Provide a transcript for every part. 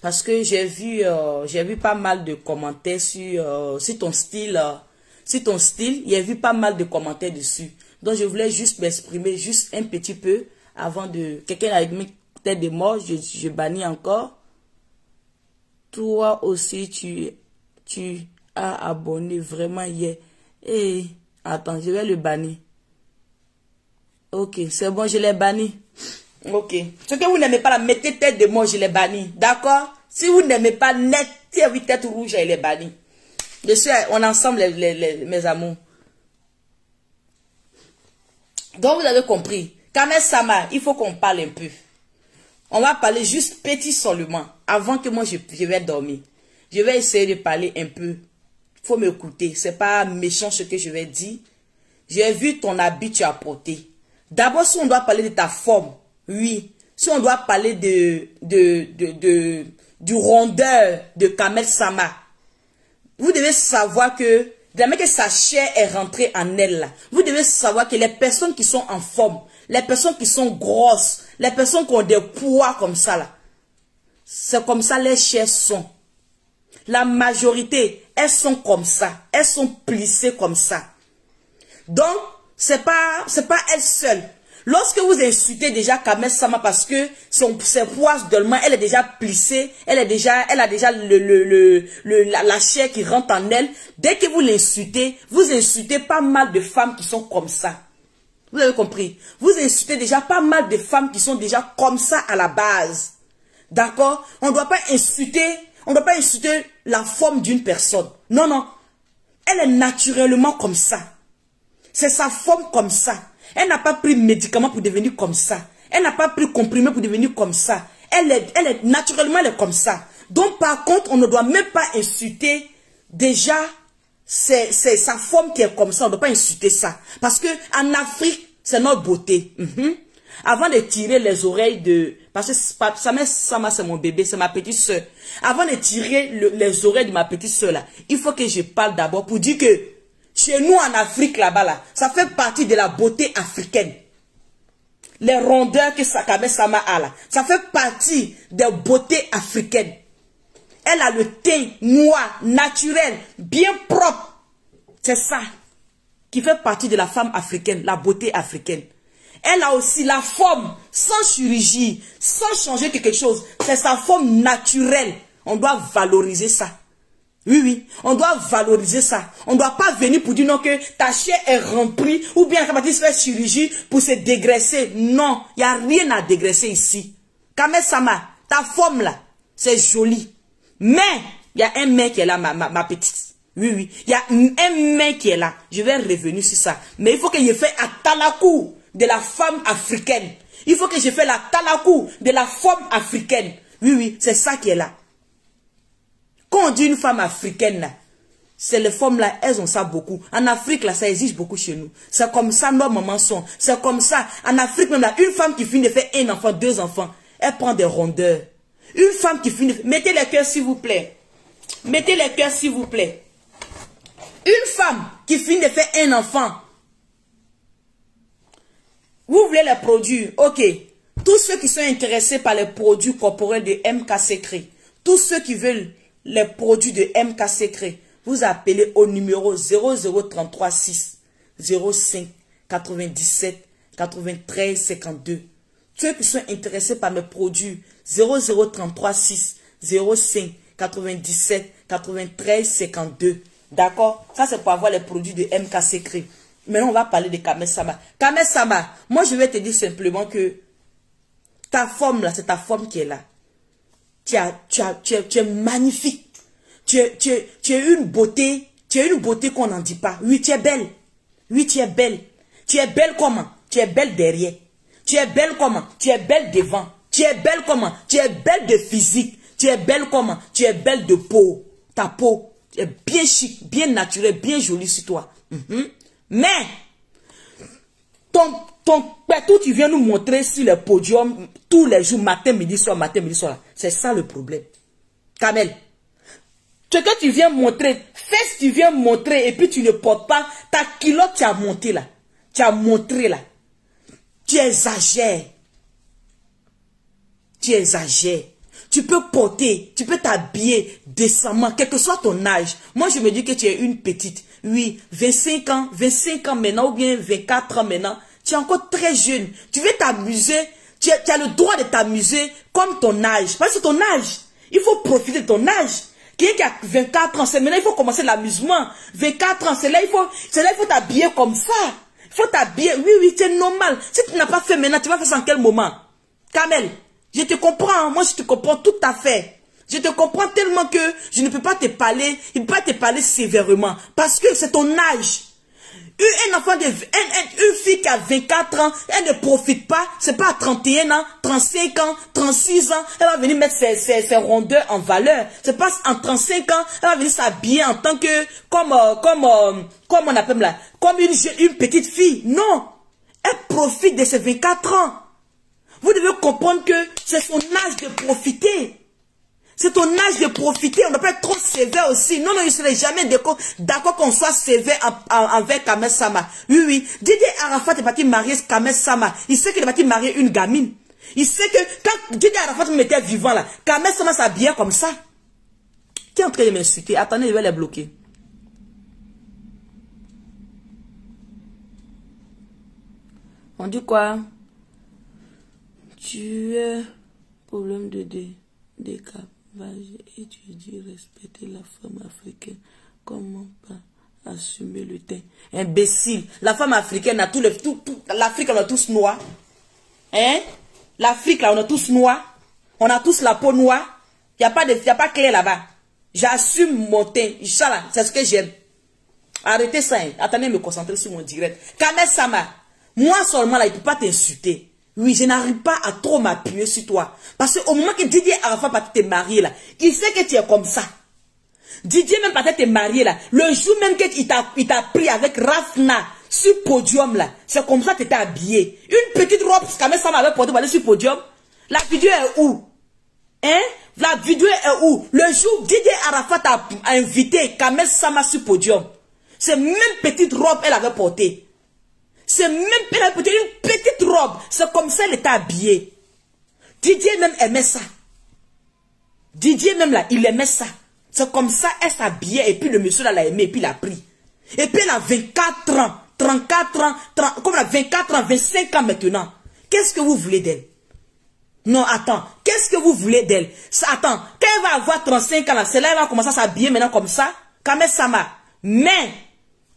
Parce que j'ai vu pas mal de commentaires sur ton style. Sur ton style, j'ai vu pas mal de commentaires dessus. Donc, je voulais juste m'exprimer juste un petit peu avant de... Quelqu'un a mis peut-être des mots, je bannis encore. Toi aussi, tu as abonné vraiment hier. Et attends, je vais le bannir. Ok, c'est bon, je l'ai banni. Ok. Ce que vous n'aimez pas, mettez tête de moi, je l'ai banni. D'accord? Si vous n'aimez pas, mettez oui, tête rouge, je l'ai banni. Je suis, on est ensemble, mes amours. Donc, vous avez compris. Kamel Sama, il faut qu'on parle un peu. On va parler juste petit seulement. Avant que moi, je vais dormir. Je vais essayer de parler un peu. Il faut m'écouter. C'est pas méchant ce que je vais dire. J'ai vu ton habit tu as porté. D'abord, si on doit parler de ta forme, oui. Si on doit parler du rondeur de Kamel Sama, vous devez savoir que, dès que sa chair est rentrée en elle, là, vous devez savoir que les personnes qui sont en forme, les personnes qui sont grosses, les personnes qui ont des poids comme ça, là, c'est comme ça les chairs sont. La majorité, elles sont comme ça. Elles sont plissées comme ça. Donc, c'est pas elle seule. Lorsque vous insultez déjà Kamel Sama parce que ses poids seulement, elle est déjà plissée, elle a déjà la chair qui rentre en elle. Dès que vous l'insultez, vous insultez pas mal de femmes qui sont comme ça. Vous avez compris? Vous insultez déjà pas mal de femmes qui sont déjà comme ça à la base. D'accord? On ne doit pas insulter la forme d'une personne. Non, non. Elle est naturellement comme ça. C'est sa forme comme ça. Elle n'a pas pris médicament pour devenir comme ça. Elle n'a pas pris comprimé pour devenir comme ça. Naturellement, elle est comme ça. Donc, par contre, on ne doit même pas insulter déjà c'est sa forme qui est comme ça. On ne doit pas insulter ça. Parce que en Afrique, c'est notre beauté. Avant de tirer les oreilles de... Parce que Sama, c'est mon bébé, c'est ma petite soeur. Avant de tirer les oreilles de ma petite soeur, là, il faut que je parle d'abord pour dire que chez nous en Afrique, là-bas, là, ça fait partie de la beauté africaine. Les rondeurs que Kamel Sama a, là, ça fait partie des beautés africaines. Elle a le teint noir, naturel, bien propre. C'est ça qui fait partie de la femme africaine, la beauté africaine. Elle a aussi la forme, sans chirurgie, sans changer quelque chose. C'est sa forme naturelle. On doit valoriser ça. Oui, oui, on doit valoriser ça. On ne doit pas venir pour dire non que ta chair est remplie ou bien qu'elle va se faire chirurgie pour se dégraisser. Non, il n'y a rien à dégraisser ici. Kamel Sama, ta forme là, c'est joli. Mais, il y a un mec qui est là, ma petite. Oui, oui, il y a un mec qui est là. Je vais revenir sur ça. Mais il faut que je fasse à talakou de la femme africaine. Il faut que je fasse la talakou de la femme africaine. Oui, oui, c'est ça qui est là. Quand on dit une femme africaine, c'est les femmes là, elles ont ça beaucoup. En Afrique là, ça existe beaucoup chez nous. C'est comme ça nos mamans sont. C'est comme ça. En Afrique même là, une femme qui finit de faire un enfant, deux enfants, elle prend des rondeurs. Une femme qui finit... Mettez les cœurs s'il vous plaît. Mettez les cœurs s'il vous plaît. Une femme qui finit de faire un enfant. Vous voulez les produits, ok. Tous ceux qui sont intéressés par les produits corporels de MK Secret, tous ceux qui veulent les produits de MK Secret, vous appelez au numéro 00336 05 97 93 52. Ceux qui sont intéressés par mes produits 00336 05 97 93 52. D'accord? Ça c'est pour avoir les produits de MK Secret. Maintenant on va parler de Kamel Sama. Kamel Sama, moi je vais te dire simplement que ta forme là, c'est ta forme qui est là. Tu es magnifique. Tu es une beauté qu'on n'en dit pas. Oui, tu es belle. Oui, tu es belle. Tu es belle comment? Tu es belle derrière. Tu es belle comment? Tu es belle devant. Tu es belle comment? Tu es belle de physique. Tu es belle comment? Tu es belle de peau. Ta peau est bien chic, bien naturelle, bien jolie sur toi. Mais, ton pétou, tu viens nous montrer sur le podium tous les jours, matin, midi, soir, c'est ça le problème. Kamel, ce que tu viens montrer, fesse tu viens montrer et puis tu ne portes pas, ta culotte tu as monté là. Tu as montré là. Tu exagères. Tu exagères. Tu peux porter, tu peux t'habiller décemment, quel que soit ton âge. Moi, je me dis que tu es une petite. Oui, 25 ans maintenant, ou bien 24 ans maintenant. Tu es encore très jeune. Tu veux t'amuser, tu as le droit de t'amuser comme ton âge. Parce que c'est ton âge. Il faut profiter de ton âge. Quelqu'un qui a 24 ans, c'est maintenant, il faut commencer l'amusement. 24 ans, c'est là, il faut t'habiller comme ça. Il faut t'habiller. Oui, oui, c'est normal. Si tu n'as pas fait maintenant, tu vas faire ça en quel moment? Kamel, je te comprends. Hein? Moi, je te comprends tout à fait. Je te comprends tellement que je ne peux pas te parler, il ne peut pas te parler sévèrement. Parce que c'est ton âge. Un enfant une fille qui a 24 ans, elle ne profite pas, c'est pas à 31 ans, 35 ans, 36 ans, elle va venir mettre ses rondeurs en valeur. C'est pas en 35 ans, elle va venir s'habiller en tant que, comme on appelle là, comme une petite fille. Non, elle profite de ses 24 ans. Vous devez comprendre que c'est son âge de profiter. C'est ton âge de profiter. On ne peut pas être trop sévère aussi. Non, non, je ne serai jamais d'accord qu'on soit sévère envers Kamel Sama. Oui, oui. Didier Arafat est parti marier Kamel Sama. Il sait qu'il est parti marier une gamine. Il sait que quand Didier Arafat me était vivant là, Kamel Sama s'habillait comme ça. Qui est en train de m'insulter? Attendez, je vais les bloquer. On dit quoi? Tu es problème de décap. Et tu dis respecter la femme africaine. Comment pas assumer le teint? Imbécile. La femme africaine a l'Afrique, on a tous noirs. Hein? L'Afrique, là, on a tous noirs. On a tous la peau noire. Il n'y a pas clair là-bas. J'assume mon teint. Inch'Allah, c'est ce que j'aime. Arrêtez ça. Hein. Attendez, me concentrer sur mon direct. Kamel Sama, moi seulement là, il ne peut pas t'insulter. Oui, je n'arrive pas à trop m'appuyer sur toi. Parce qu'au moment que Didier Arafat va te marier là, il sait que tu es comme ça. Didier même peut-être te marier là. Le jour même qu'il t'a pris avec Rafna sur le podium là, c'est comme ça que tu étais habillé. Une petite robe, quand même ça m'avait porté pour aller sur le podium. La vidéo est où? Hein? La vidéo est où? Le jour Didier Arafat a invité Kamel Sama sur le podium. C'est même petite robe elle avait portée. C'est même une petite robe. C'est comme ça elle était habillée. Didier même aimait ça. Didier même là, il aimait ça. C'est comme ça elle s'habillait et puis le monsieur là l'a aimé et puis il l'a pris. Et puis elle a 24 ans, 34 ans, comme elle a 24 ans, 25 ans maintenant. Qu'est-ce que vous voulez d'elle? Non, attends. Qu'est-ce que vous voulez d'elle? Attends, quand elle va avoir 35 ans là, c'est là elle va commencer à s'habiller maintenant comme ça. Kamel Sama. Mais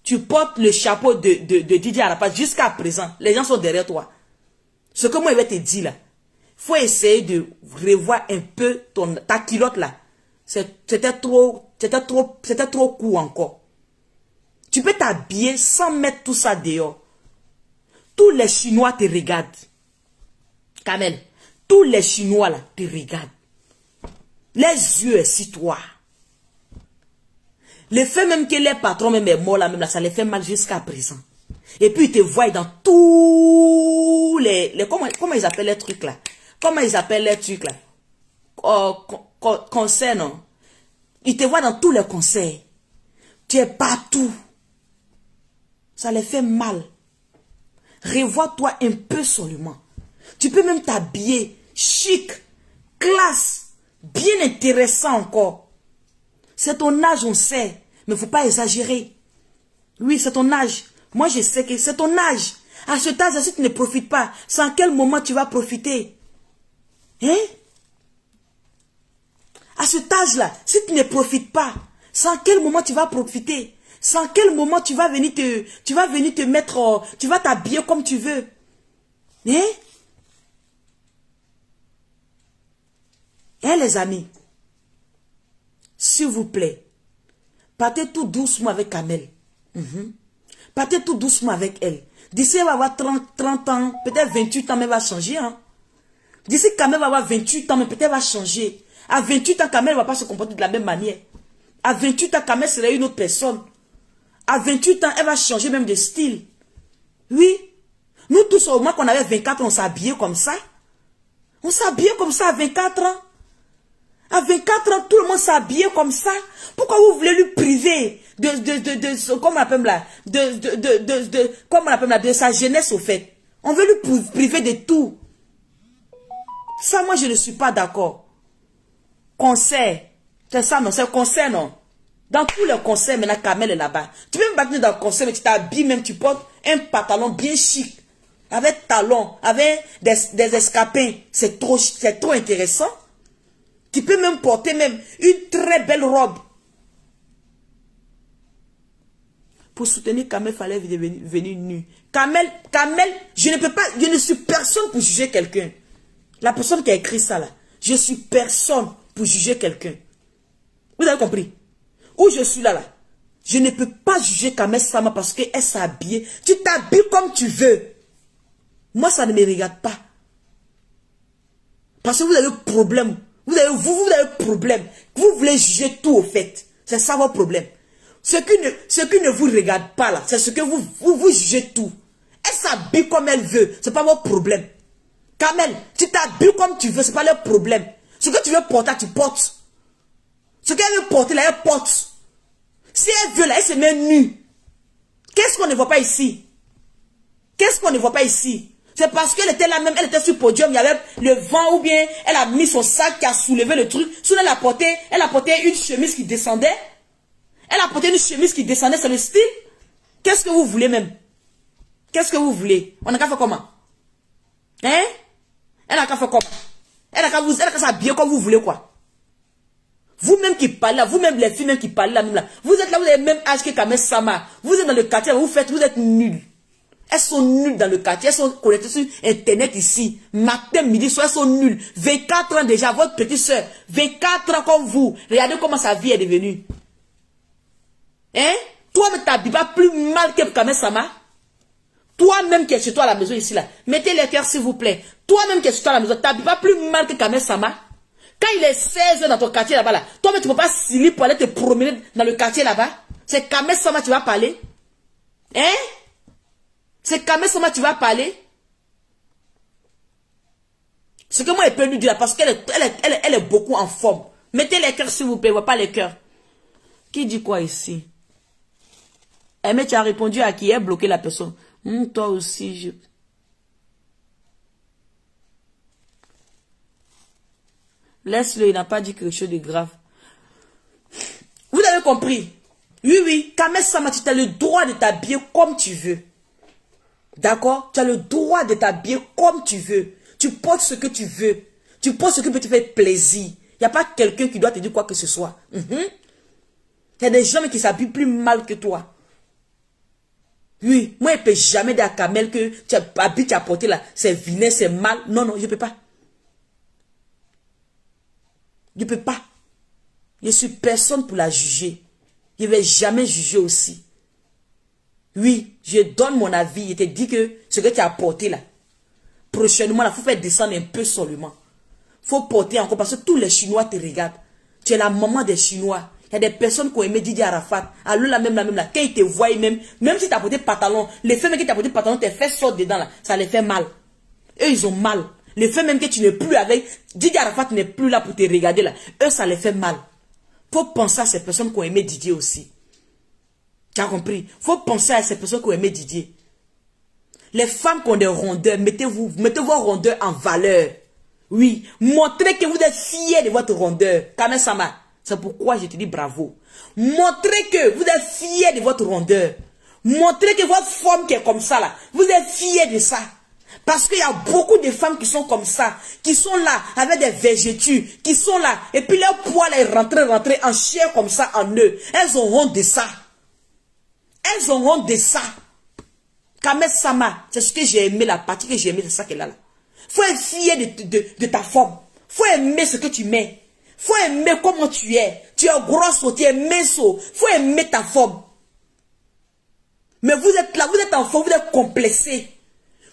tu portes le chapeau de Didier Arafat jusqu'à présent. Les gens sont derrière toi. Ce que moi je vais te dire là, il faut essayer de revoir un peu ta culotte là. C'était trop court encore. Tu peux t'habiller sans mettre tout ça dehors. Tous les Chinois te regardent. Kamel, tous les Chinois là te regardent. Les yeux sur toi. Le fait même que les patrons même est mort là, même là, ça les fait mal jusqu'à présent. Et puis ils te voient dans tous les comment ils appellent les trucs là? Comment ils appellent les trucs là? Concerts, non? Ils te voient dans tous les concerts. Tu es partout. Ça les fait mal. Revois-toi un peu seulement. Tu peux même t'habiller chic, classe, bien intéressant encore. C'est ton âge, on sait. Mais il ne faut pas exagérer. Oui, c'est ton âge. Moi, je sais que c'est ton âge. À cet âge, si tu ne profites pas, c'est en quel moment tu vas profiter? Hein? À cet âge-là, si tu ne profites pas, c'est en quel moment tu vas profiter? C'est en quel moment tu vas venir te mettre, tu vas t'habiller comme tu veux? Hein? Hein, les amis? S'il vous plaît, partez tout doucement avec Kamel. Partez tout doucement avec elle. D'ici, elle va avoir 30 ans, peut-être 28 ans, mais elle va changer. Hein? D'ici, Kamel va avoir 28 ans, mais peut-être elle va changer. À 28 ans, Kamel ne va pas se comporter de la même manière. À 28 ans, Kamel serait une autre personne. À 28 ans, elle va changer même de style. Oui. Nous tous, au moins qu'on avait 24 ans, on s'habillait comme ça. On s'habillait comme ça à 24 ans. À 24 ans, tout le monde s'habillait comme ça. Pourquoi vous voulez lui priver comment on appelle là, comment on appelle là, de sa jeunesse au fait? On veut lui priver de tout. Ça, moi, je ne suis pas d'accord. Concert. C'est ça, non? C'est concert, non? Dans tous les concerts, maintenant, Kamel est là-bas. Tu peux me battre dans le concert, mais tu t'habilles même, tu portes un pantalon bien chic. Avec talons, avec des escapins. C'est trop intéressant. Tu peux même porter même une très belle robe. Pour soutenir Kamel, il fallait venir nu. Kamel, je ne suis personne pour juger quelqu'un. La personne qui a écrit ça là, je suis personne pour juger quelqu'un. Vous avez compris? Où je suis là, je ne peux pas juger Kamel Sama parce qu'elle s'est habillée. Tu t'habilles comme tu veux. Moi, ça ne me regarde pas. Parce que vous avez problème. Vous avez problème. Vous voulez juger tout au fait. C'est ça votre problème. Ce qui ne vous regarde pas là, c'est ce que vous jugez tout. Elle s'habille comme elle veut. C'est pas votre problème. Kamel, tu t'habilles comme tu veux, c'est pas leur problème. Ce que tu veux porter, tu portes. Ce qu'elle veut porter là, elle porte. Si elle veut là, elle se met nue. Qu'est-ce qu'on ne voit pas ici? Qu'est-ce qu'on ne voit pas ici? C'est parce qu'elle était là même, elle était sur le podium, il y avait le vent ou bien elle a mis son sac qui a soulevé le truc. Soudain, elle a porté une chemise qui descendait. Elle a porté une chemise qui descendait, c'est le style. Qu'est-ce que vous voulez même? Qu'est-ce que vous voulez? On a qu'à faire comment? Hein? Elle a qu'à faire comment? Elle a qu'à s'habiller comme vous voulez quoi? Vous-même qui parlez là, vous-même les filles même qui parlez là, même là. Vous êtes là, vous avez le même âge que Kamel Sama. Vous êtes dans le quartier, vous êtes nuls. Elles sont nulles dans le quartier, elles sont connectées sur Internet ici. Matin, midi, soir, elles sont nulles. 24 ans déjà, votre petite soeur. 24 ans comme vous. Regardez comment sa vie est devenue. Hein? Toi, ne t'habilles pas plus mal que Kamel Sama. Toi-même qui es chez toi à la maison ici là. Mettez les cœurs s'il vous plaît. Toi-même qui es chez toi à la maison, t'habilles pas plus mal que Kamel Sama. Quand il est 16 heures dans ton quartier là-bas là, toi-même tu ne peux pas s'y pour aller te promener dans le quartier là-bas. C'est Kamel Sama tu vas parler. Hein? C'est Kamel Sama tu vas parler. Ce que moi je peux lui dire là, parce qu'elle est beaucoup en forme. Mettez les cœurs s'il vous plaît, pas les cœurs. Qui dit quoi ici? Eh mais tu as répondu à qui? Elle a bloqué la personne. Toi aussi, je... Laisse-le, il n'a pas dit quelque chose de grave. Vous avez compris? Oui, Kamel Sama, tu as le droit de t'habiller comme tu veux. D'accord? Tu as le droit de t'habiller comme tu veux. Tu portes ce que tu veux. Tu portes ce qui peut te faire plaisir. Il n'y a pas quelqu'un qui doit te dire quoi que ce soit. Il y a des gens qui s'habillent plus mal que toi. Oui, moi je ne peux jamais dire à Kamel que tu as porté là, c'est vilain, c'est mal. Non, je ne peux pas. Je ne peux pas. Je suis personne pour la juger. Je ne vais jamais juger aussi. Oui, je donne mon avis. Je te dis que ce que tu as porté là, prochainement, il faut faire descendre un peu seulement. Il faut porter encore parce que tous les Chinois te regardent. Tu es la maman des Chinois. Il y a des personnes qui ont aimé Didier Arafat. Alors la même là. Quand ils te voient, même si tu as porté pantalon, les femmes qui t'ont porté pantalon, tes fesses sortent dedans là, ça les fait mal. Eux, ils ont mal. Les femmes même que tu n'es plus avec, Didier Arafat n'est plus là pour te regarder là. Eux, ça les fait mal. Faut penser à ces personnes qui ont aimé Didier aussi. Tu as compris? Faut penser à ces personnes qui ont aimé Didier. Les femmes qui ont des rondeurs, mettez vos rondeurs en valeur. Oui, montrez que vous êtes fiers de votre rondeur. Kamel Sama, c'est pourquoi je te dis bravo. Montrez que vous êtes fiers de votre rondeur. Montrez que votre forme qui est comme ça là, vous êtes fiers de ça. Parce qu'il y a beaucoup de femmes qui sont comme ça, qui sont là avec des végétures, qui sont là, et puis leur poil est rentré en chair comme ça en eux. Elles ont honte de ça. Elles ont honte de ça. Kamel Sama, c'est ce que j'ai aimé, la partie que j'ai aimé, c'est ça qu'elle a là. Faut être fier de ta forme. Faut aimer ce que tu mets. Faut aimer comment tu es. Tu es grosse ou tu es mince. Faut aimer ta forme. Mais vous êtes là, vous êtes en forme, vous êtes complexé.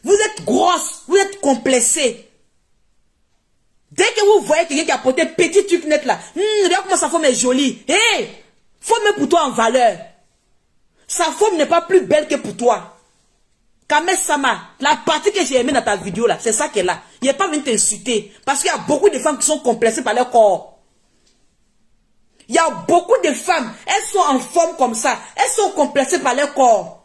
Vous êtes grosse, vous êtes complexé. Dès que vous voyez quelqu'un qui a porté petit truc net là, regarde comment sa forme est jolie. Hé, faut mettre pour toi en valeur. Sa forme n'est pas plus belle que pour toi. Kamel Sama, la partie que j'ai aimée dans ta vidéo là, c'est ça qu'elle a. Il n'est pas venu t'insulter. Parce qu'il y a beaucoup de femmes qui sont complexées par leur corps. Il y a beaucoup de femmes, elles sont en forme comme ça. Elles sont complexées par leur corps.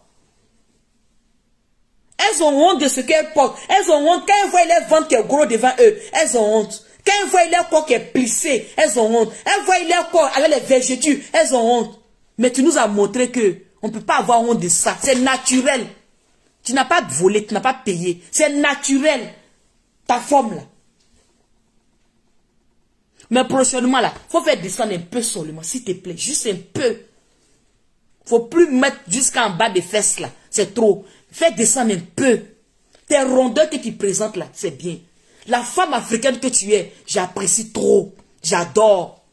Elles ont honte de ce qu'elles portent. Elles ont honte. Quand elles voient leur ventre qui est gros devant eux, elles ont honte. Quand elles voient leur corps qui est plissé, elles ont honte. Elles voient leur corps avec les vergetures, elles ont honte. Mais tu nous as montré que on ne peut pas avoir honte de ça. C'est naturel. Tu n'as pas volé, tu n'as pas payé. C'est naturel. Ta forme là. Mais prochainement là, il faut faire descendre un peu seulement, s'il te plaît. Juste un peu. Il ne faut plus mettre jusqu'en bas des fesses là. C'est trop. Fais descendre un peu. Tes rondeurs que tu présentes là, c'est bien. La femme africaine que tu es, j'apprécie trop. J'adore.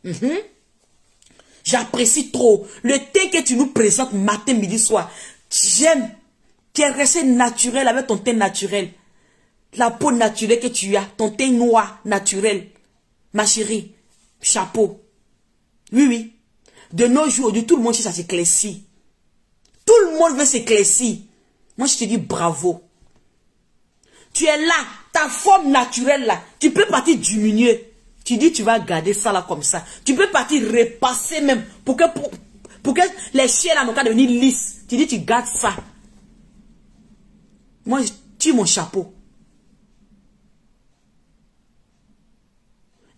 J'apprécie trop. Le teint que tu nous présentes matin, midi, soir. J'aime. Tu es resté naturel avec ton teint naturel. La peau naturelle que tu as. Ton teint noir naturel. Ma chérie. Chapeau. Oui, oui. De nos jours, tout le monde cherche à s'éclaircir. Tout le monde veut s'éclaircir. Moi, je te dis bravo. Tu es là. Ta forme naturelle là. Tu peux partir diminuer. Tu dis tu vas garder ça là comme ça. Tu peux partir repasser même. Pour que les chiens là n'ont qu'à devenir lisses. Tu dis tu gardes ça. Moi, je tire mon chapeau.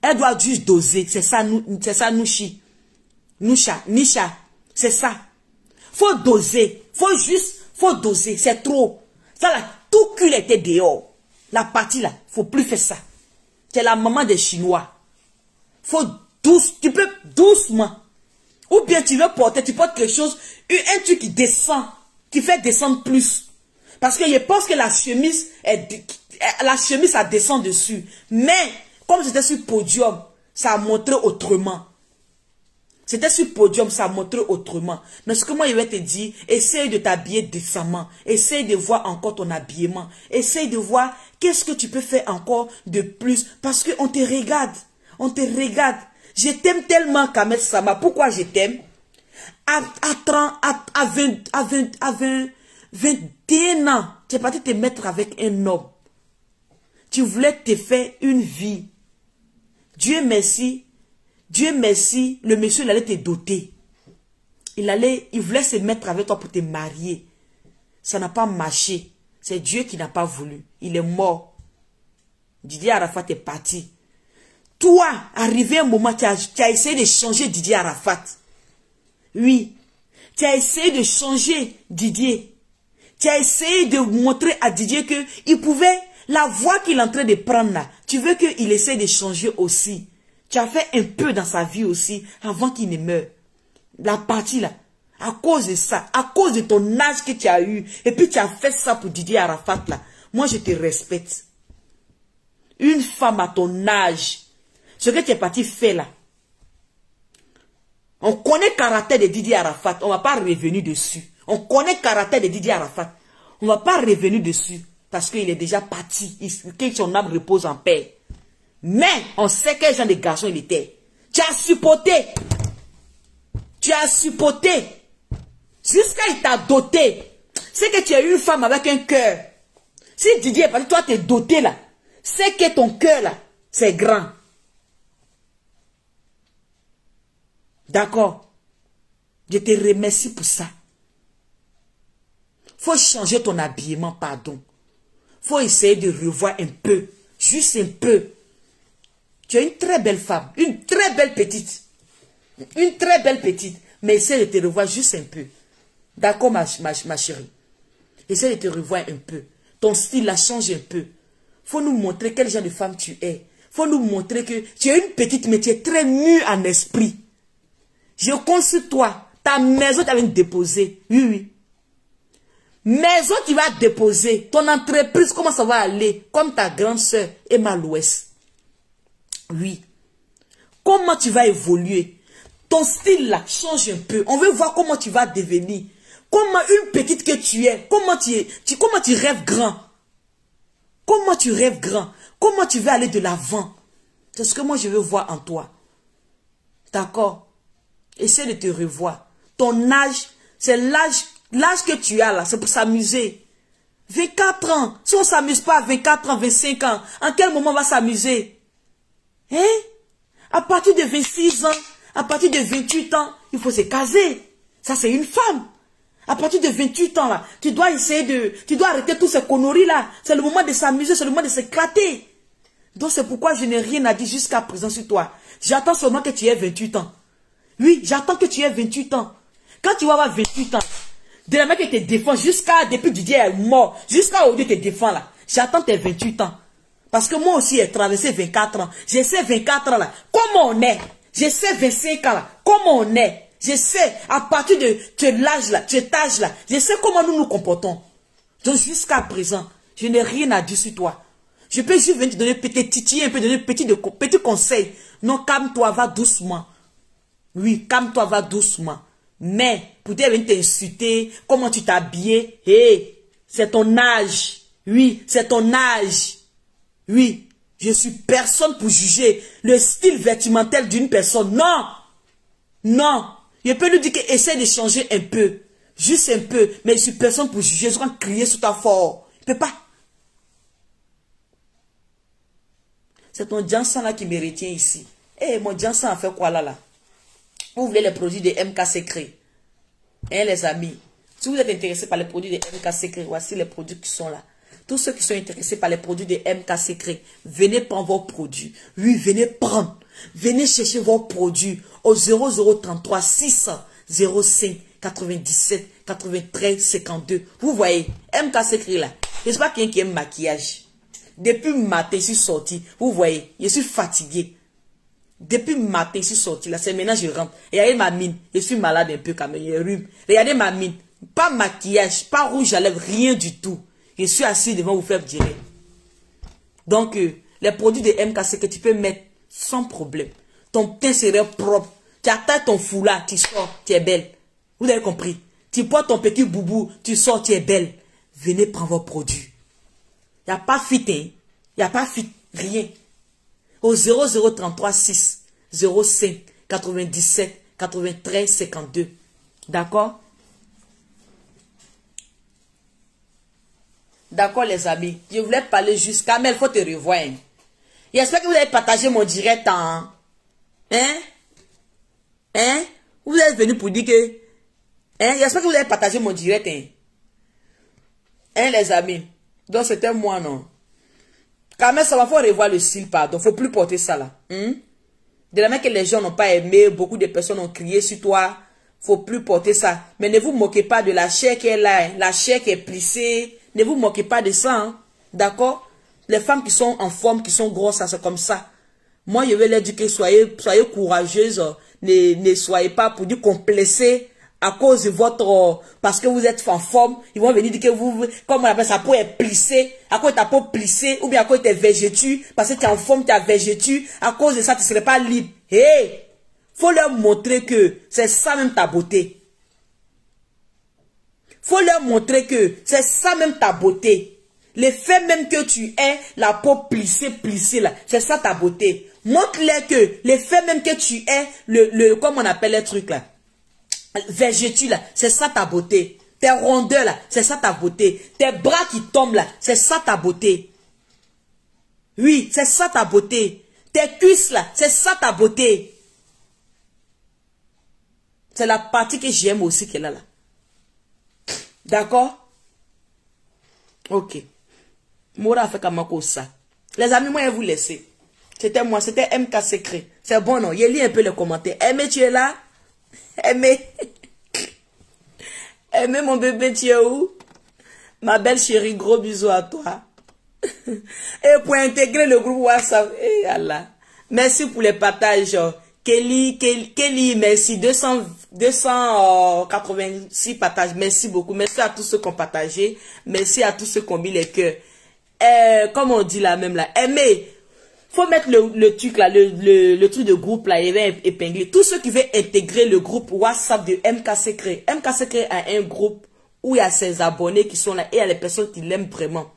Elle doit juste doser. C'est ça, Nouchi. Nisha. C'est ça. Faut doser. Faut doser. C'est trop. Ça là, tout cul était dehors. La partie là, faut plus faire ça. C'est la maman des Chinois. Faut tu peux doucement. Ou bien tu veux porter, tu portes quelque chose, un truc qui descend, qui fait descendre plus. Parce que je pense que la chemise, ça descend dessus. Mais, comme c'était sur podium, ça a montré autrement. C'était sur podium, ça a montré autrement. Mais ce que moi, je vais te dire, essaye de t'habiller décemment. Essaye de voir encore ton habillement. Essaye de voir qu'est-ce que tu peux faire encore de plus. Parce qu'on te regarde. On te regarde. Je t'aime tellement, Kamel Sama. Pourquoi je t'aime? À 21 ans, tu es parti te mettre avec un homme. Tu voulais te faire une vie. Dieu merci, le monsieur il allait te doter. Il voulait se mettre avec toi pour te marier. Ça n'a pas marché. C'est Dieu qui n'a pas voulu. Il est mort. Didier Arafat est parti. Toi, arrivé un moment, tu as essayé de changer Didier Arafat. Oui. Tu as essayé de changer Didier. Tu as essayé de montrer à Didier que il pouvait, la voie qu'il est en train de prendre là, tu veux qu'il essaie de changer aussi. Tu as fait un peu dans sa vie aussi avant qu'il ne meure. La partie là, à cause de ça, à cause de ton âge que tu as eu, et puis tu as fait ça pour Didier Arafat là, moi je te respecte. Une femme à ton âge, ce que tu es parti faire là, on connaît le caractère de Didier Arafat, on ne va pas revenir dessus. On connaît le caractère de Didier Arafat, on ne va pas revenir dessus, parce qu'il est déjà parti, que son âme repose en paix. Mais on sait quel genre de garçon il était. Tu as supporté. Tu as supporté. Jusqu'à il t'a doté. C'est que tu as eu une femme avec un cœur. Si Didier, parce que toi t'es doté là, c'est que ton cœur là, c'est grand. D'accord. Je te remercie pour ça. Faut changer ton habillement, pardon. Faut essayer de revoir un peu. Juste un peu. Tu es une très belle femme. Une très belle petite. Une très belle petite. Mais essaie de te revoir juste un peu. D'accord, ma chérie. Essaie de te revoir un peu. Ton style la change un peu. Faut nous montrer quel genre de femme tu es. Faut nous montrer que tu es une petite, mais tu es très mûre en esprit. Je compte sur toi. Ta maison, tu vas déposer. Oui, oui. Maison, tu vas déposer. Ton entreprise, comment ça va aller? Comme ta grande soeur, Emma Louès. Oui. Comment tu vas évoluer? Ton style là change un peu. On veut voir comment tu vas devenir. Comment une petite que tu es. Comment tu rêves grand. Comment tu rêves grand. Comment tu veux aller de l'avant. C'est ce que moi je veux voir en toi. D'accord? Essaie de te revoir. Ton âge, c'est l'âge que tu as là. C'est pour s'amuser. 24 ans. Si on ne s'amuse pas à 24 ans, 25 ans, en quel moment on va s'amuser? Hein? À partir de 26 ans, à partir de 28 ans, il faut se caser. Ça, c'est une femme. À partir de 28 ans, là, tu dois essayer tu dois arrêter toutes ces conneries là. C'est le moment de s'amuser, c'est le moment de s'éclater. Donc c'est pourquoi je n'ai rien à dire jusqu'à présent sur toi. J'attends seulement que tu aies 28 ans. Oui, j'attends que tu aies 28 ans. Quand tu vas avoir 28 ans, de la mec qui te défend depuis que Didier est mort, jusqu'à aujourd'hui te défend là. J'attends tes 28 ans. Parce que moi aussi j'ai traversé 24 ans. J'ai ces 24 ans là. Comment on est? J'ai ces 25 ans là. Comment on est? Je sais, à partir de l'âge là, cet âge là, je sais comment nous nous comportons. Donc jusqu'à présent, je n'ai rien à dire sur toi. Je peux juste venir te donner, te titiller un peu, donner petit conseil. Non, calme-toi, va doucement. Oui, calme-toi, va doucement. Mais, pour te venir t'insulter, comment tu t'habillais, hey, c'est ton âge. Oui, c'est ton âge. Oui, je suis personne pour juger le style vestimentaire d'une personne. Non, non. Je peux lui dire que essaie de changer un peu. Juste un peu. Mais je suis personne pour juger. Je vais crier sous ta force. Je ne peux pas. C'est ton Jansan là qui me retient ici. Eh, mon Jansan a fait quoi là? Vous voulez les produits de MK Secret? Hein, les amis? Si vous êtes intéressés par les produits de MK Secret, voici les produits qui sont là. Tous ceux qui sont intéressés par les produits de MK Secret, venez prendre vos produits. Oui, venez prendre. Venez chercher vos produits au 0033 600 05 97 93 52. Vous voyez, MK Secret là. Je ne sais pas qui aime maquillage. Depuis matin, je suis sorti. Vous voyez, je suis fatigué. Depuis matin, je suis sorti là. C'est maintenant que je rentre. Regardez ma mine. Je suis malade un peu quand même. Je rhume. Regardez ma mine. Pas maquillage, pas rouge à lèvres, rien du tout. Je suis assis devant vous faire direct. Donc, les produits de MKC que tu peux mettre sans problème. Ton teint serait propre. Tu attaques ton foulard, tu sors, tu es belle. Vous avez compris? Tu portes ton petit boubou, tu sors, tu es belle. Venez prendre vos produits. Il n'y a pas fit, hein? Il n'y a pas fit, rien. Au 0033 6 05 97 93 52. D'accord? D'accord, les amis. Je voulais parler jusqu'à, mais il faut te revoir. J'espère que vous avez partagé mon direct en... Hein? Hein? Vous êtes venu pour dire que... Hein? J'espère que vous avez partagé mon direct. Hein? Hein, les amis? Donc, c'était moi, non? Quand même, ça va, faut revoir le style, pardon. Faut plus porter ça, là. Hein? De la même que les gens n'ont pas aimé, beaucoup de personnes ont crié sur toi. Faut plus porter ça. Mais ne vous moquez pas de la chair qui est là. Hein? La chair qui est plissée. Ne vous moquez pas de ça, hein? D'accord? Les femmes qui sont en forme, qui sont grosses, ça c'est comme ça. Moi, je vais leur dire que soyez courageuses. Ne soyez pas pour dire complexés à cause de votre... Parce que vous êtes en forme. Ils vont venir dire que vous... Comme on appelle ça, peau est plissée. À cause de ta peau plissée. Ou bien à cause de tes végétus. Parce que tu es en forme, tu as végétus. À cause de ça, tu ne serais pas libre. Hé! Faut leur montrer que c'est ça même ta beauté. Faut leur montrer que c'est ça même ta beauté. Le fait même que tu aies la peau plissée là, c'est ça ta beauté. Montre-leur que le fait même que tu aies comme on appelle les trucs là, végétus là, c'est ça ta beauté. Tes rondeurs là, c'est ça ta beauté. Tes bras qui tombent là, c'est ça ta beauté. Oui, c'est ça ta beauté. Tes cuisses là, c'est ça ta beauté. C'est la partie que j'aime aussi qu'elle a là. D'accord? Ok. Moura a fait comme ça. Les amis, moi, je vais vous laisser. C'était moi, c'était MK Secret. C'est bon, non? Je lis un peu les commentaires. Aimé, tu es là? Aimé. Aimé, mon bébé, tu es où? Ma belle chérie, gros bisous à toi. Et pour intégrer le groupe WhatsApp, eh Allah. Merci pour les partages. Kelly, merci. 286 partages. Merci beaucoup. Merci à tous ceux qui ont partagé. Merci à tous ceux qui ont mis les cœurs. Comme on dit là même là. Aimez. Faut mettre le truc là, le truc de groupe là, il va épingler. Tous ceux qui veulent intégrer le groupe WhatsApp de MK Secret. MK Secret a un groupe où il y a ses abonnés qui sont là et il y a les personnes qui l'aiment vraiment.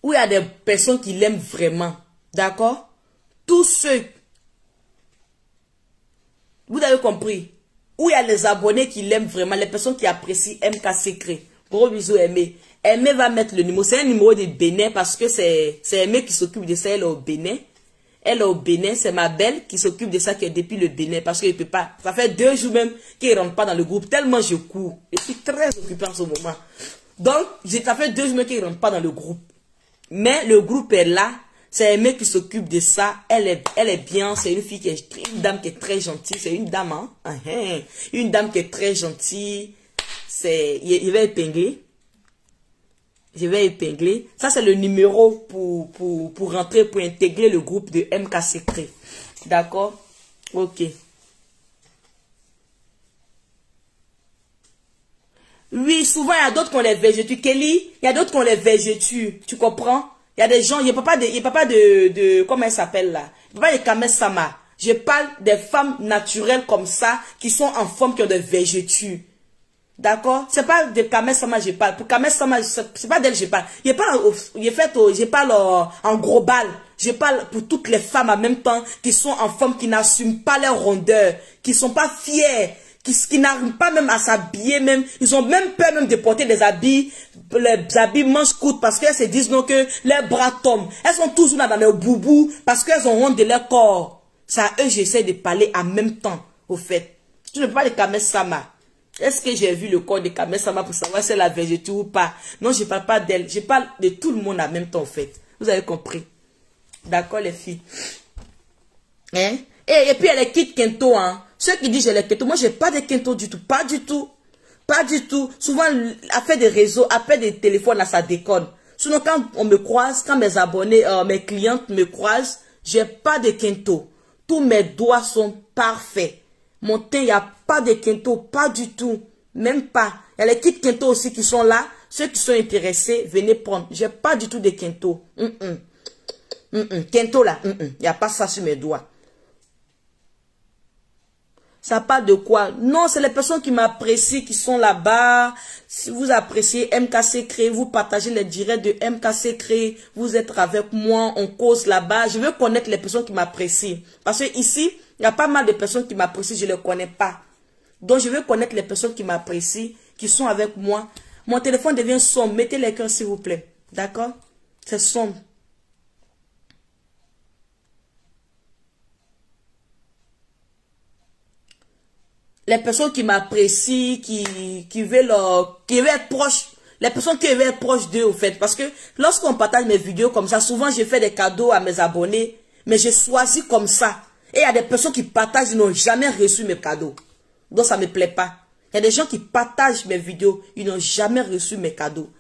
Où il y a des personnes qui l'aiment vraiment. D'accord? Tous ceux, vous avez compris, où il y a les abonnés qui l'aiment vraiment, les personnes qui apprécient MK Secret. Gros bisous, Aimé. Aimé va mettre le numéro. C'est un numéro de Bénin parce que c'est Aimé qui s'occupe de ça. Elle est au Bénin. Elle est au Bénin. C'est ma belle qui s'occupe de ça qui est depuis le Bénin parce qu'il ne peut pas. Ça fait 2 jours même qu'il ne rentre pas dans le groupe. Tellement je cours. Je suis très occupée en ce moment. Donc, ça fait 2 jours même qu'il ne rentre pas dans le groupe. Mais le groupe est là. C'est un mec qui s'occupe de ça. Elle est bien. C'est une fille une dame qui est très gentille. C'est une dame, hein. Une dame qui est très gentille. Je vais épingler. Je vais épingler. Ça, c'est le numéro pour rentrer, pour intégrer le groupe de MK Secret. D'accord? Ok. Oui, souvent, il y a d'autres qu'on les végétue. Kelly, il y a d'autres qu'on les végétue. Tu comprends? Il y a des gens, il n'y a pas de, comment elle s'appelle là? Il n'y a pas de Kame Sama. Je parle des femmes naturelles comme ça, qui sont en forme, qui ont des végétus. D'accord? C'est pas de Kame Sama je parle. Pour Kame Sama, c'est pas d'elle je parle. Je parle en gros bal. Je parle pour toutes les femmes en même temps, qui sont en forme, qui n'assument pas leur rondeur, qui sont pas fiers, qui n'arrivent pas même à s'habiller même. Ils ont même peur même de porter des habits, les habits manches courtes, parce qu'elles se disent non que leurs bras tombent. Elles sont toujours là dans leur boubou, parce qu'elles ont honte de leur corps. C'est à eux j'essaie de parler en même temps, au fait. Tu ne peux pas de Kame Sama. Est-ce que j'ai vu le corps de Kame Sama pour savoir si elle a végété ou pas? Non, je ne parle pas d'elle. Je parle de tout le monde en même temps, au fait. Vous avez compris? D'accord, les filles? Hein? Et puis, elle est quitte Kento, hein? Ceux qui disent je les Kento, moi, je n'ai pas de Kento du tout. Pas du tout. Pas du tout. Souvent, affaire des réseaux, affaire des téléphones, là, ça déconne. Sinon, quand on me croise, quand mes abonnés, mes clientes me croisent, j'ai pas de Kento. Tous mes doigts sont parfaits. Mon teint, il n'y a pas de Kento, pas du tout. Même pas. Il y a les kits Kento aussi qui sont là. Ceux qui sont intéressés, venez prendre. J'ai pas du tout de Kento. Kento là, il n'y a pas ça sur mes doigts. Ça parle de quoi? Non, c'est les personnes qui m'apprécient, qui sont là-bas. Si vous appréciez MK Secret, vous partagez les directs de MK Secret, vous êtes avec moi, on cause là-bas. Je veux connaître les personnes qui m'apprécient. Parce que ici, il y a pas mal de personnes qui m'apprécient, je ne les connais pas. Donc, je veux connaître les personnes qui m'apprécient, qui sont avec moi. Mon téléphone devient sombre. Mettez les cœurs, s'il vous plaît. D'accord? C'est sombre. Les personnes qui m'apprécient, qui veulent être proches. Les personnes qui veulent être proches d'eux, au fait. Parce que lorsqu'on partage mes vidéos comme ça, souvent, je fais des cadeaux à mes abonnés. Mais je choisis comme ça. Et il y a des personnes qui partagent, ils n'ont jamais reçu mes cadeaux. Donc, ça ne me plaît pas. Il y a des gens qui partagent mes vidéos, ils n'ont jamais reçu mes cadeaux.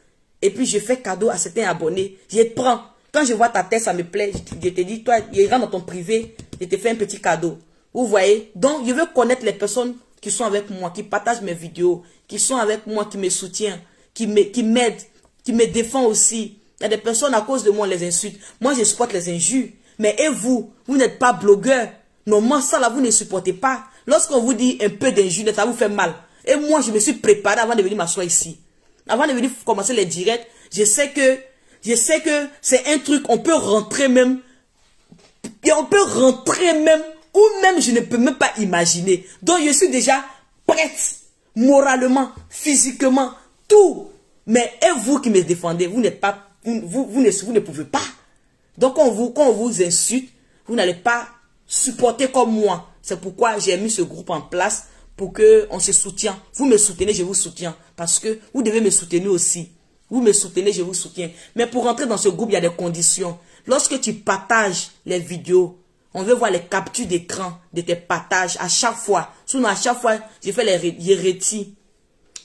Et puis, je fais cadeau à certains abonnés. Je te prends. Quand je vois ta tête, ça me plaît. Je te dis, toi, il rentre dans ton privé, je te fais un petit cadeau. Vous voyez? Donc, je veux connaître les personnes qui sont avec moi, qui partagent mes vidéos, qui sont avec moi, qui me soutiennent, qui m'aident, qui me défendent aussi. Il y a des personnes, à cause de moi, on les insulte. Moi, je supporte les injures. Mais et vous n'êtes pas blogueur. Normalement, ça là, vous ne supportez pas. Lorsqu'on vous dit un peu d'injure, ça vous fait mal. Et moi, je me suis préparé avant de venir m'asseoir ici. Avant de venir commencer les directs, je sais que c'est un truc, on peut rentrer même, ou même je ne peux même pas imaginer. Donc, je suis déjà prête, moralement, physiquement, tout. Mais et vous qui me défendez, vous n'êtes pas, vous ne pouvez pas. Donc, quand on vous insulte, vous n'allez pas supporter comme moi. C'est pourquoi j'ai mis ce groupe en place pour qu'on se soutienne. Vous me soutenez, je vous soutiens. Parce que vous devez me soutenir aussi. Vous me soutenez, je vous soutiens. Mais pour rentrer dans ce groupe, il y a des conditions. Lorsque tu partages les vidéos, on veut voir les captures d'écran de tes partages à chaque fois. Sinon, à chaque fois, je retire.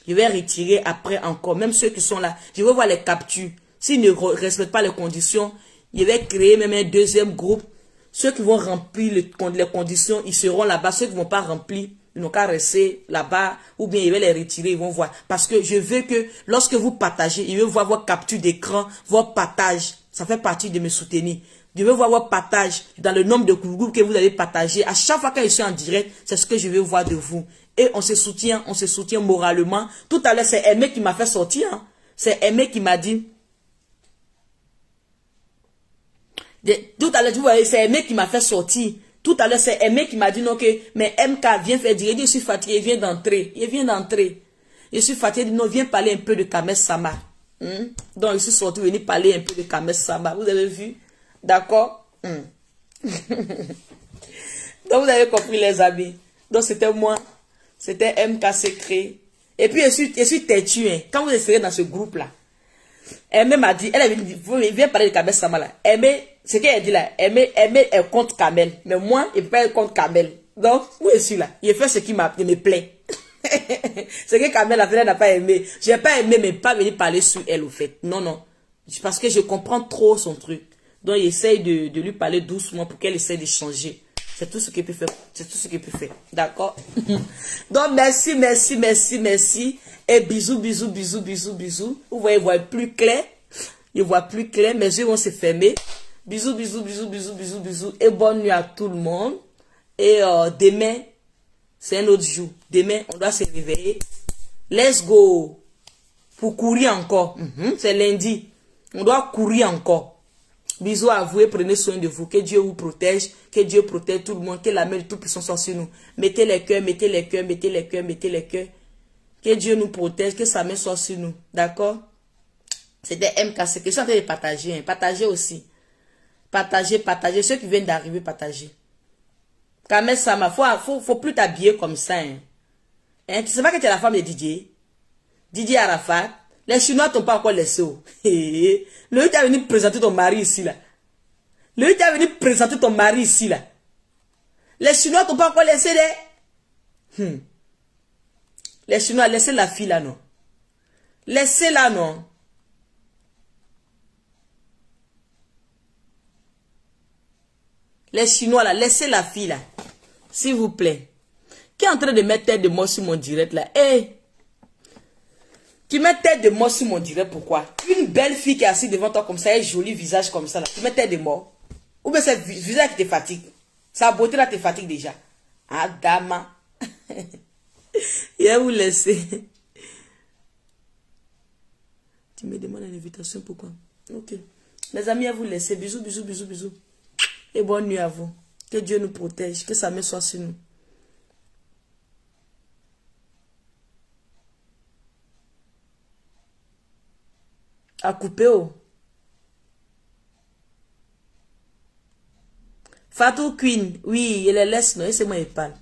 Je vais retirer après encore. Même ceux qui sont là, je veux voir les captures. S'ils ne respectent pas les conditions, je vais créer même un deuxième groupe. Ceux qui vont remplir les conditions, ils seront là-bas. Ceux qui ne vont pas remplir, ils n'ont qu'à rester là-bas. Ou bien, ils vont les retirer, ils vont voir. Parce que je veux que lorsque vous partagez, je veux voir vos captures d'écran, vos partages. Ça fait partie de me soutenir. Je veux voir vos partages dans le nombre de groupes que vous allez partager. À chaque fois que je suis en direct, c'est ce que je veux voir de vous. Et on se soutient moralement. Tout à l'heure, c'est Aimé qui m'a fait sortir. Hein. C'est Aimé qui m'a dit... Tout à l'heure, vous voyez, c'est Aimé qui m'a fait sortir. Tout à l'heure, c'est Aimé qui m'a dit non, que, mais MK, viens faire dire, je suis fatigué, il vient d'entrer. Il vient d'entrer. Je suis fatigué, il dit non, viens parler un peu de Kame Sama. Donc, je suis sorti, venir parler un peu de Kame Sama. Vous avez vu? D'accord? Donc, vous avez compris, les amis. Donc, c'était moi. C'était MK Secret. Et puis, je suis têtu, hein. Quand vous serez dans ce groupe-là, Aimé m'a dit, elle vient parler de Kamel Sama là. Aimé, ce qu'elle dit là, Aimé, elle compte Kamel. Mais moi, il ne peut pas compte Kamel. Donc, où est-ce là? Il fait ce qui me plaît. Ce que Kamel a fait, elle n'a pas aimé. J'ai pas aimé, mais pas venir parler sur elle au fait. Non, non. Parce que je comprends trop son truc. Donc, il essaye de lui parler doucement pour qu'elle essaye de changer. C'est tout ce qu'il peut faire. C'est tout ce qu'il peut faire. D'accord? Donc, merci, merci, merci, merci. Et bisous, bisous, bisous, bisous, bisous. Vous voyez, il voit plus clair. Il voit plus clair. Mes yeux vont se fermer. Bisous, bisous, bisous, bisous, bisous, bisous. Et bonne nuit à tout le monde. Et demain, c'est un autre jour. Demain, on doit se réveiller. Let's go. Pour courir encore. C'est lundi. On doit courir encore. Bisous à vous et prenez soin de vous. Que Dieu vous protège. Que Dieu protège tout le monde. Que la main de Tout-Puissant soit sur nous. Mettez les cœurs, mettez les cœurs, mettez les cœurs, mettez les cœurs. Que Dieu nous protège. Que sa main soit sur nous. D'accord? C'était MKC. Que je suis en train de partager. Partagez aussi. Partagez, partagez. Ceux qui viennent d'arriver, partagez. Kamel Sama, faut plus t'habiller comme ça. Hein. Tu sais pas que tu es la femme de Didier? Didier Arafat. Les Chinois t'ont pas encore laissé. Le tu as venu présenter ton mari ici là. Le tu as venu présenter ton mari ici là. Les Chinois t'ont pas encore laissé des. Les Chinois, laissez la fille là non. Laissez-la non. Les Chinois là, laissez la fille là. S'il vous plaît. Qui est en train de mettre tête de mort sur mon direct là? Hey! Tu mets tête de mort sur mon direct, pourquoi? Une belle fille qui est assise devant toi comme ça, un joli visage comme ça là. Tu mets tête de mort. Ou bien c'est le visage qui te fatigue. Sa beauté là te fatigue déjà. Ah, dama. Je vais vous laisser. Tu me demandes une invitation, pourquoi? Ok. Mes amis, à vous laisser. Bisous, bisous, bisous, bisous. Et bonne nuit à vous. Que Dieu nous protège. Que sa main soit sur nous. À couper, oh. Fatou Queen. Oui, elle est laisse, non. Et c'est moi, elle parle.